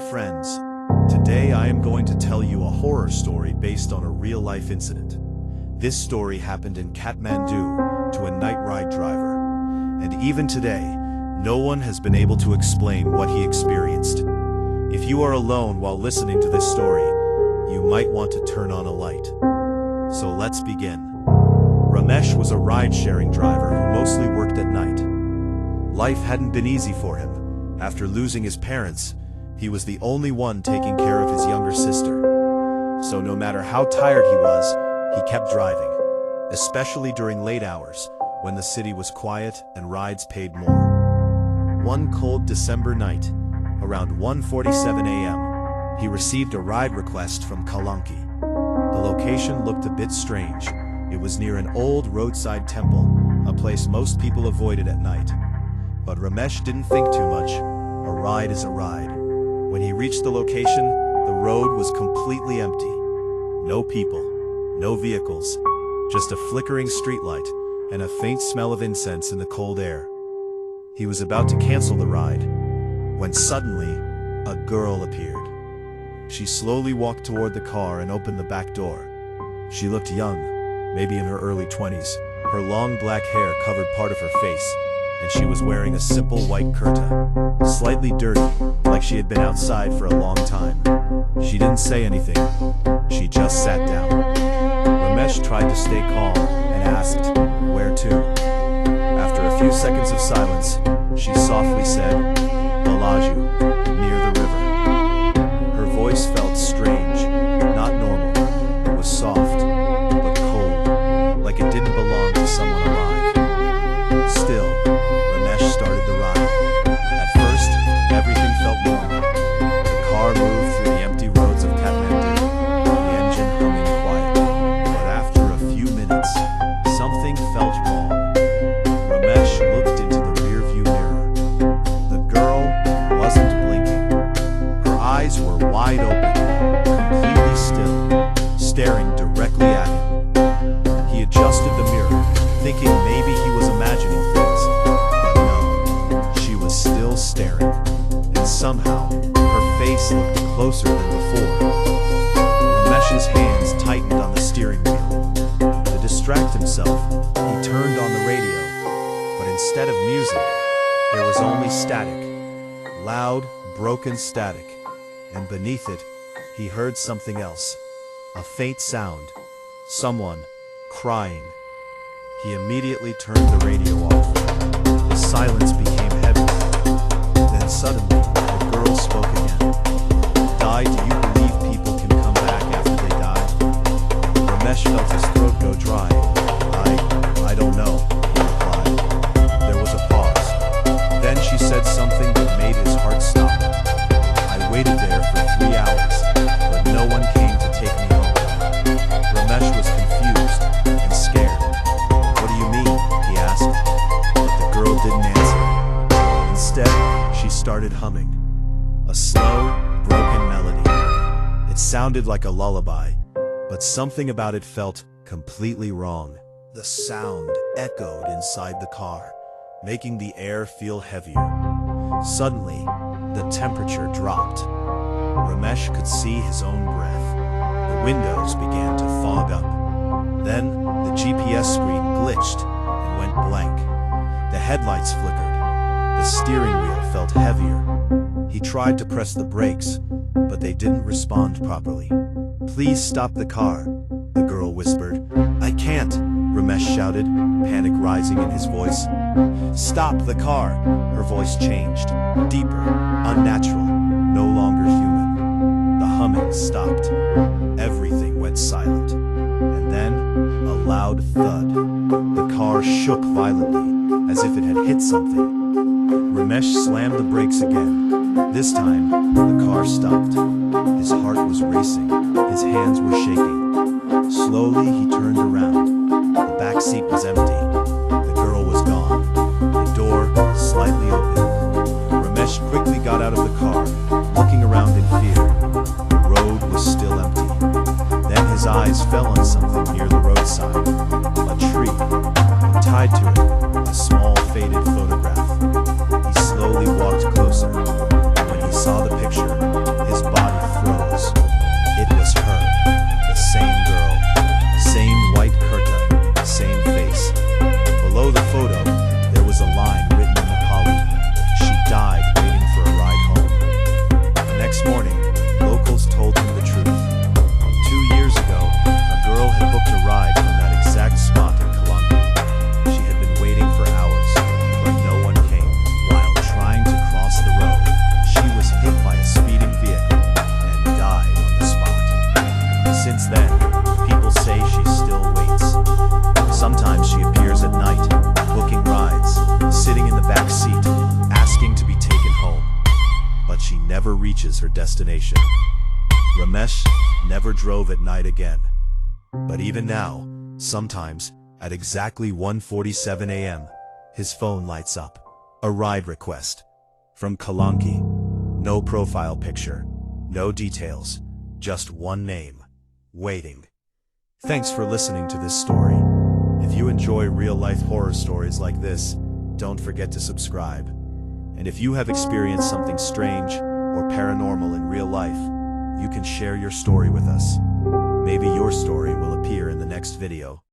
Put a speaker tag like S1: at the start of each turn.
S1: friends. Today I am going to tell you a horror story based on a real-life incident. This story happened in Kathmandu to a night ride driver, and even today, no one has been able to explain what he experienced. If you are alone while listening to this story, you might want to turn on a light. So let's begin. Ramesh was a ride-sharing driver who mostly worked at night. Life hadn't been easy for him. After losing his parents, he was the only one taking care of his younger sister. So no matter how tired he was, he kept driving, especially during late hours, when the city was quiet and rides paid more. One cold December night, around 1:47 a.m., he received a ride request from Kalanki. The location looked a bit strange. It was near an old roadside temple, a place most people avoided at night. But Ramesh didn't think too much. A ride is a ride. When he reached the location, the road was completely empty. No people, no vehicles, just a flickering streetlight and a faint smell of incense in the cold air. He was about to cancel the ride, when suddenly, a girl appeared. She slowly walked toward the car and opened the back door. She looked young, maybe in her early 20s. Her long black hair covered part of her face, and she was wearing a simple white kurta, slightly dirty, like she had been outside for a long time. She didn't say anything. She just sat down. Ramesh tried to stay calm and asked, "Where to?" After a few seconds of silence, she softly said, "Balaju, near the river." Her voice felt strange, not normal. It was soft, but cold, like it didn't belong to someone alive. Still, Ramesh started the ride. At first, everything felt normal. The car moved through the empty roads of Kathmandu, the engine humming quietly. But after a few minutes, something felt wrong. Ramesh looked into the rearview mirror. The girl wasn't blinking. Her eyes were wide open, completely still, staring directly at him. He adjusted the mirror, thinking maybe he was imagining things, but no, she was still staring, and somehow, her face looked closer than before. Ramesh's hands tightened on the steering wheel. To distract himself, he turned on the radio, but instead of music, there was only static, loud, broken static, and beneath it, he heard something else, a faint sound, someone crying. He immediately turned the radio off. The silence became heavy. Then suddenly, the girl spoke again. "Di, do you believe people can come back after they die?" Ramesh felt his throat go dry. I don't know, he replied. There was a pause. Then she said something that made his heart stop. "I waited there for 3 hours, but no one came to take me home." Ramesh was confused and scared. "What do you mean?" he asked, but the girl didn't answer. Instead, she started humming, a slow, broken melody. It sounded like a lullaby, but something about it felt completely wrong. The sound echoed inside the car, making the air feel heavier. Suddenly, the temperature dropped. Ramesh could see his own breath. The windows began to fog up. Then, the GPS screen glitched and went blank. The headlights flickered. The steering wheel felt heavier. He tried to press the brakes, but they didn't respond properly. "Please stop the car," the girl whispered. "I can't," Ramesh shouted, panic rising in his voice. "Stop the car!" Her voice changed, deeper, unnatural, no longer human. The humming stopped. Everything went silent. And then, a loud thud. The car shook violently, as if it had hit something. Ramesh slammed the brakes again. This time, the car stopped. His heart was racing. His hands were shaking. Slowly, he turned around. The back seat was empty. The girl was gone. The door slightly open. Ramesh quickly got out of the car, looking around in fear. The road was still empty. Then his eyes fell on something near the roadside. A tree. Tied to it, a small faded photograph. He slowly walked closer. When he saw the picture, reaches her destination. Ramesh never drove at night again. But even now, sometimes, at exactly 1:47 a.m., his phone lights up. A ride request. From Kalanki. No profile picture. No details. Just one name. Waiting. Thanks for listening to this story. If you enjoy real-life horror stories like this, don't forget to subscribe. And if you have experienced something strange or paranormal in real life, you can share your story with us. Maybe your story will appear in the next video.